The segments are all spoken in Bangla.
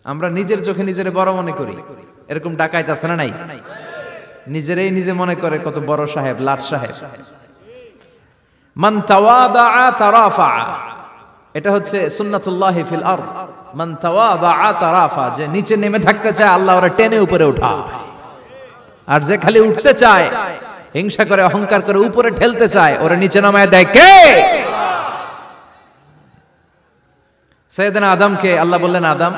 আমরা নিজের চোখে নিজের বড় মনে করি, এরকম ডাকাইত আছে না নাই? নিজেরাই নিজে মনে করে কত বড় সাহেব, লাট সাহেব। মান তাওয়াদা তারাফা, এটা হচ্ছে সুন্নাতুল্লাহি ফিল আরদ। মান তাওয়াদা তারাফা, যে নিচে নেমে থাকতে চায় আল্লাহ ওরা টেনে উপরে উঠায়, আর যে খালি উঠতে চায়, হিংসা করে অহংকার করে উপরে ঠেলতে চায়, ওরা নিচে নামায় দেয় কে? সাইয়েদনা আদমকে আল্লাহ বললেন, আদম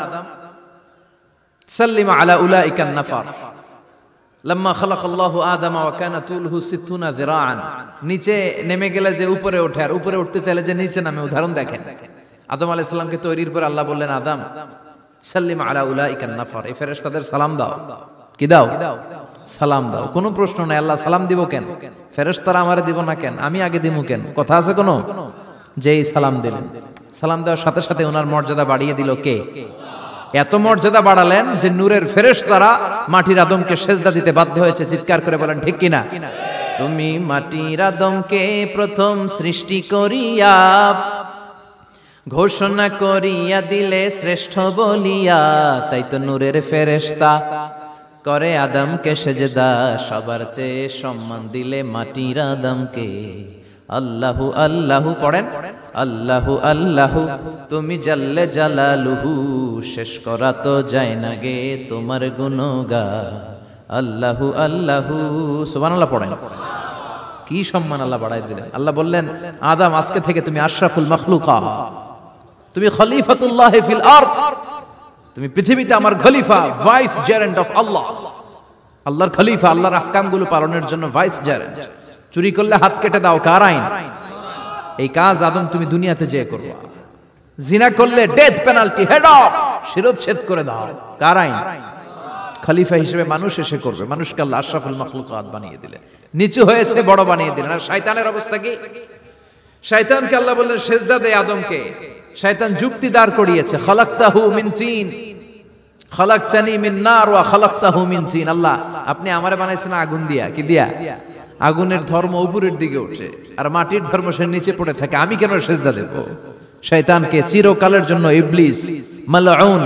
সাল্লিম আলা উলাইকা নাফার লাম্মা খালাকাল্লাহু আদামা ওয়া কানা তুলহু 60 যিরাআন। নিচে নেমে গেলে যে উপরে ওঠে, আর উপরে উঠতে চাইলে যে নিচে নামে। উদাহরণ দেখেন, আদম আলাইহিস সালামকে তৈরির পর আল্লাহ বললেন, আদম সাল্লিম আলা উলাইকা নাফার, এই ফেরেশতাদের সালাম দাও। কি দাও? সালাম দাও। কোনো প্রশ্ন নাই, আল্লাহ সালাম দিব কেন? ফেরেশতারা আমারে দিব না কেন? আমি আগে দিব কেন? কথা আছে কোনো? যেই সালাম দিলেন, সালাম দেওয়ার সাথে সাথে ওনার মর্যাদা বাড়িয়ে দিল কে? এত মর্যাদা বাড়ালেন যে নূরের ফেরেশতারা মাটির আদমকে সেজদা দিতে বাধ্য হয়েছে। চিৎকার করে বলেন ঠিক কিনা? তুমি মাটির আদমকে প্রথম সৃষ্টি করিয়া ঘোষণা করিয়া দিলে শ্রেষ্ঠ বলিয়া, তাই তো নূরের ফেরেশতা করে আদমকে সেজদা। সবার চেয়ে সম্মান দিলে মাটির আদমকে। আল্লাহু আল্লাহু পড়েন, আল্লাহু আল্লাহু তুমি জাল্লে জালালুহু, শেষ করা তো যায় না গে তোমার গুণগান। আল্লাহু আল্লাহু, সুবহানাল্লাহ পড়েন। কি সম্মান আল্লাহ বাড়াই দিলেন। আল্লাহ বললেন, আদম আজকে থেকে তুমি আশরাফুল মাখলুকাত, তুমি খলিফাতুল্লাহ ফিল আরদ, তুমি পৃথিবীতে আমার খলিফা, ভাইস জেরেন্ট অফ আল্লাহ। আল্লাহর খলিফা, আল্লাহর আহকামগুলো পালনের জন্য ভাইস জেরেন্ট। চুরি করলে হাত কেটে দাও, কার আইন? এই কাজ আদম তুমি দুনিয়াতে যেয়ে করবা। জিনা করলে ডেথ পেনাল্টি, হেড অফ, শিরচ্ছেদ করে দাও, কার আইন? খলিফা হিসেবে মানুষ এসে করবে। মানুষকে আল্লাহ আশরাফুল মাখলুকাত বানিয়ে দিলেন, নিচু হয়েছে বড় বানিয়ে দিলেন। আর শয়তানের অবস্থা কি? শয়তানকে আল্লাহ বললেন সেজদা দে আদমকে। শয়তান যুক্তি দাঁড় করিয়েছে, খালাকতাহু মিন তিন খালাকতানি মিন নার ওয়া খালাকতাহু মিন তিন। আল্লাহ আপনি আমারে বানাইছেন আগুন দিয়া। কি দিয়া? আগুনের ধর্ম উপরের দিকে উঠে, আর মাটির ধর্ম সে নিচে পড়ে থাকে, আমি কেন সেজদা দেব? শয়তানকে চিরকালের জন্য ইবলিস মালউন,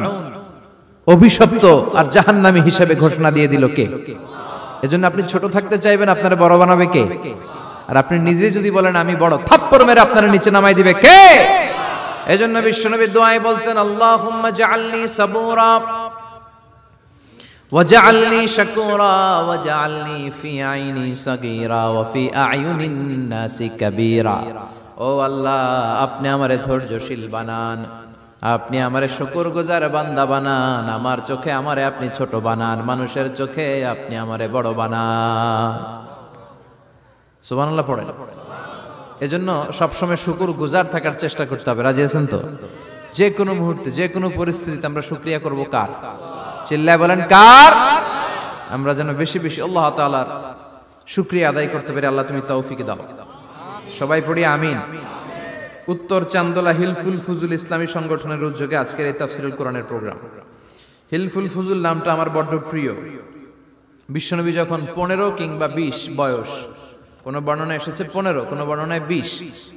অভিশপ্ত আর জাহান্নামী হিসেবে ঘোষণা দিয়ে দিল কে? এজন্য আপনি ছোট থাকতে চাইবেন, আপনারা বড় বানাবে কে? আর আপনি নিজে যদি বলেন আমি বড়, থাপ্পড় মেরে আপনারা নিচে নামাই দিবে কে? এজন্য বিশ্বনবী দোয়ায় বলতেন, আল্লাহুম্মা জাআলনি সাবুরা ওয়াজআলনি শাকুরা ওয়াজআলনি ফি আইনি সাগীরা ওয়া ফি আ'য়ুনিন নাসি কাবীরা। ও আল্লাহ, আপনি আমারে ধৈর্যশীল বানান, আপনি আমারে শুকরগুজার বান্দা বানান, আমার চোখে আমারে আপনি ছোট বানান, মানুষের চোখে আপনি আমারে বড় বানান। সুবহানাল্লাহ পড়েন। এজন্য সবসময় শুকরগুজার থাকার চেষ্টা করতে হবে। রাজি আছেন তো? যে কোনো মুহূর্তে, যে কোনো পরিস্থিতিতে আমরা শুকরিয়া করব কার? চিল্লায় বলেন কার? আমরা যেন বেশি বেশি আল্লাহ তাআলার শুকরিয়া আদায় করতে পারি। আল্লাহ তুমি তৌফিক দাও। সবাই পড়ি আমিন। উত্তর চান্দোলা হিলফুল ফুজুল ইসলামী সংগঠনের উদ্যোগে আজকের এই তাফসীরুল কোরআনের প্রোগ্রাম। হিলফুল ফুজুল নামটা আমার বড্ড প্রিয়। বিশ্বনবী যখন 15 কিংবা 20 বয়স, কোন বর্ণনায় এসেছে 15, কোন বর্ণনায় 20,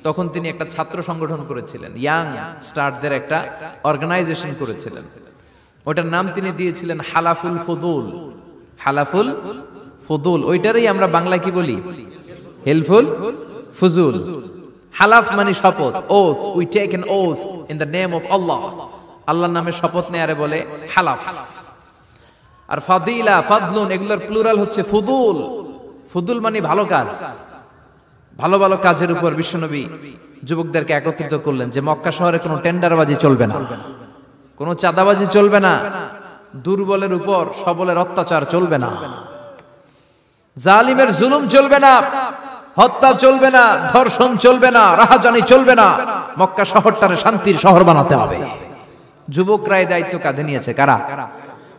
তখন তিনি একটা ছাত্র সংগঠন করেছিলেন, ইয়াং স্টারদের একটা অর্গানাইজেশন করেছিলেন। ওটার নাম তিনি দিয়েছিলেন হালাফুল ফুদুল। হালাফুল ফুদুল, ওইটারই আমরা বাংলা কি বলি? হিলফুল ফুজুল। হালাফ মানে শপথ, oath, we take an oath in the name of Allah. আল্লাহর নামে শপথ নেয়ারে বলে হালাফ। আর ফাদিলা, ফাদলুন, এগুলোর প্লুরাল হচ্ছে ফুদুল। ফুদুল মানে ভালো কাজ। ভালো ভালো কাজের উপর বিশ্বনবী যুবকদেরকে একত্রিত করলেন যে মক্কা শহরে কোনো টেন্ডারবাজি চলবে না, কোনো চাঁদাবাজি চলবে না, দুর্বলের উপর সবলের অত্যাচার চলবে না, জালিমের জুলুম চলবে না, হত্যা চলবে না, ধর্ষণ চলবে না, রাহাজানি চলবে না। মক্কা শহরটারে শান্তির শহর বানাতে হবে। যুবকরা এই দায়িত্ব কাঁধে নিয়েছে। কারা?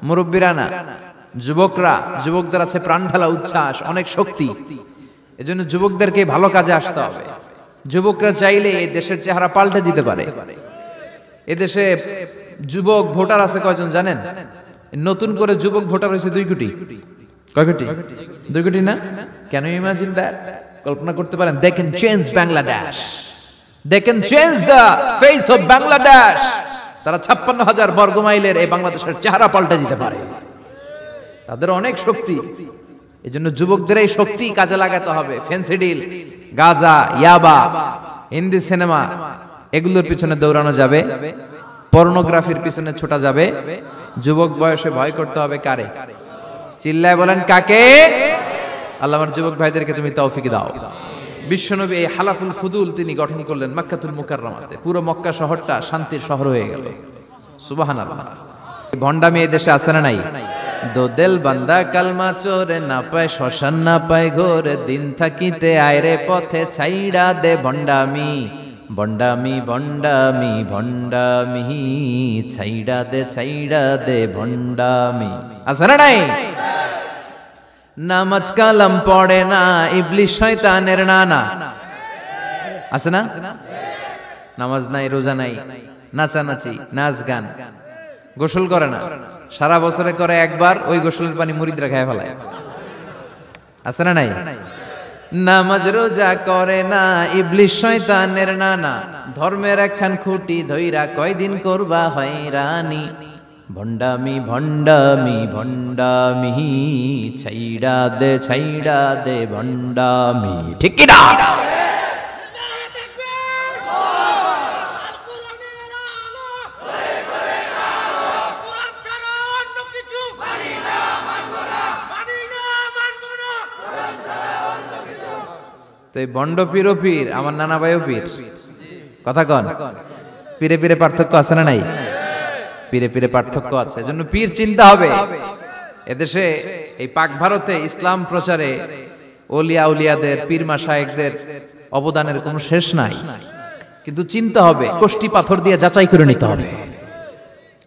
মুরব্বীরা না, যুবকরা। যুবকদের আছে প্রাণ ঢালা উচ্ছ্বাস, অনেক শক্তি। এজন্য যুবকদেরকে ভালো কাজে আসতে হবে। যুবকরা চাইলে এই দেশের চেহারা পাল্টে দিতে পারে। এদেশে যুবক ভোটার আছে কয়জন জানেন? নতুন করে যুবক ভোটার হয়েছে 2 কোটি। কয় কোটি? 2 কোটি না? Can you imagine that? কল্পনা করতে পারেন? They can change Bangladesh, they can change the face of Bangladesh. তারা 56,000 বর্গ মাইলের এই বাংলাদেশের চেহারা পাল্টে দিতে পারে। তাদের অনেক শক্তি। এই জন্য যুবকদের এই শক্তি কাজে লাগাতে হবে। ফেন্সিডিল, গাঁজা, ইয়াবা, হিন্দি সিনেমা এগুলোর পিছনে দৌড়ানো যাবে, পর্নোগ্রাফির পিছনে ছোটা যাবে। যুবক বয়সে ভয় করতে হবে কারে? চিল্লায় বলেন কাকে? আল্লাহ আমার যুবক ভাইদেরকে তুমি তৌফিক দাও। বিশ্বনবী এই হালাফুল ফুদুল তিনি গঠন করলেন মক্কাতুল মুকাররমাতে। পুরো মক্কা শহরটা শান্তির শহর হয়ে গেল। সুবহানাল্লাহ। ভণ্ডামি এই দেশে আছে না নাই? দো দিল বান্দা কালমা চোরে, না পায় শ্মশান না পায় ঘোর, দিন থাকিতে আয়রে পথে ছাইড়া দে ভণ্ডামি, ভণ্ডামি ভণ্ডামি ভণ্ডামি, ছাইড়া দে ভণ্ডামি। আছে না নাই? নামাজ কালাম পড়ে না, ইবলিশ শয়তানের নানা। আছে না? নামাজ নাই, রোজা নাই, নাচানাচি, নাচ গান, গোসল করে না, সারা বছরে করে একবার, ওই গোসলের পানি মুরিদরা খায় ফেলায়। আছে না নাই? নামাজ রোজা করে না, ইবলিশ শয়তানের নানা, ধর্মের একখান খুঁটি ধইরা কয়দিন করবা হয়রানি, ভণ্ডামি ভণ্ডামি ভণ্ডামি, ছাইড়া দে ভণ্ডামি। ঠিক কি না? তো এই ভণ্ড পীরও পীর, আমার নানা ভাইও পীর। কথা কন, পীরে পীরে পার্থক্য আছে না নাই? পীরে পীরে পার্থক্য আছে। এজন্য পীর চিন্তা হবে। এদেশে এই পাক ভারতে ইসলাম প্রচারে ওলিয়া উলিয়াদের, পীর মাশায়েখদের অবদানের কোনো শেষ নাই। কিন্তু চিন্তা হবে, কষ্টি পাথর দিয়ে যাচাই করে নিতে হবে।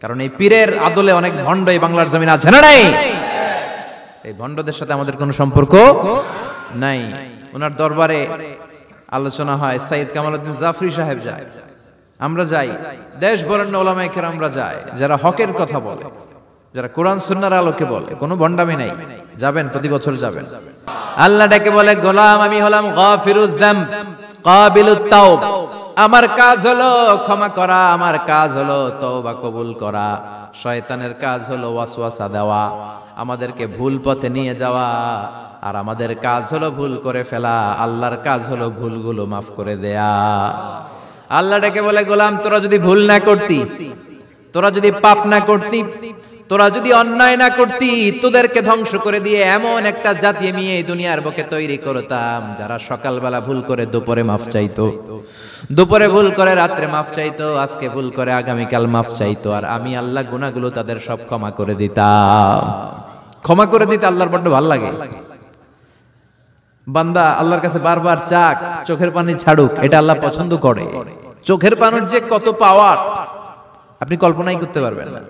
কারণ এই পীরের আদলে অনেক ভণ্ড এই বাংলার জমিন আছে না নাই? এই ভণ্ডদের সাথে আমাদের কোনো সম্পর্ক নাই। ওনার দরবারে আলোচনা হয়, সাইয়্যিদ কামালউদ্দিন জাফরি সাহেব যায়, আমরা যাই, দেশ বরেণ্য ওলামায়ে কেরামরা যায়, যারা হকের কথা বলে, যারা কোরআন সুন্নাহর আলোকে বলে, কোনো ভণ্ডামি নাই। যাবেন, প্রতি বছর যাবেন। আল্লাহ ডেকে বলে, গোলাম আমি হলাম গাফিরুয যামব কাবিলুত তাওব। আমার কাজ হলো ক্ষমা করা, আমার কাজ হলো তওবা কবুল করা। শয়তানের কাজ হলো ওয়াসওয়াসা দেওয়া, আমাদেরকে ভুল পথে নিয়ে যাওয়া। আর আমাদের কাজ হলো ভুল করে ফেলা, আল্লাহর কাজ হলো ভুলগুলো মাফ করে দেয়া। আল্লাহ ডেকে বলে, গোলাম তোরা যদি ভুল না করতি, তোরা যদি পাপ না করতি, তোরা যদি অন্যায় না করতি, তোদেরকে ধ্বংস করে দিয়ে এমন একটা জাতি আমি এই দুনিয়ার বুকে তৈরি করতাম, যারা সকালবেলা ভুল করে দুপুরে মাফ চাইতো, দুপুরে ভুল করে রাত্রে মাফ চাইতো, আজকে ভুল করে আগামীকাল মাফ চাইতো। আর আমি আল্লাহ গুনাহগুলো তাদের সব ক্ষমা করে দিতাম। ক্ষমা করে দিতে আল্লাহর বড্ড ভালো লাগে। বান্দা আল্লাহর কাছে বারবার চাক, চোখের পানি ছাড়ুক, এটা আল্লাহ পছন্দ করে। চোখের পানির যে কত পাওয়ার আপনি কল্পনাই করতে পারবেন না।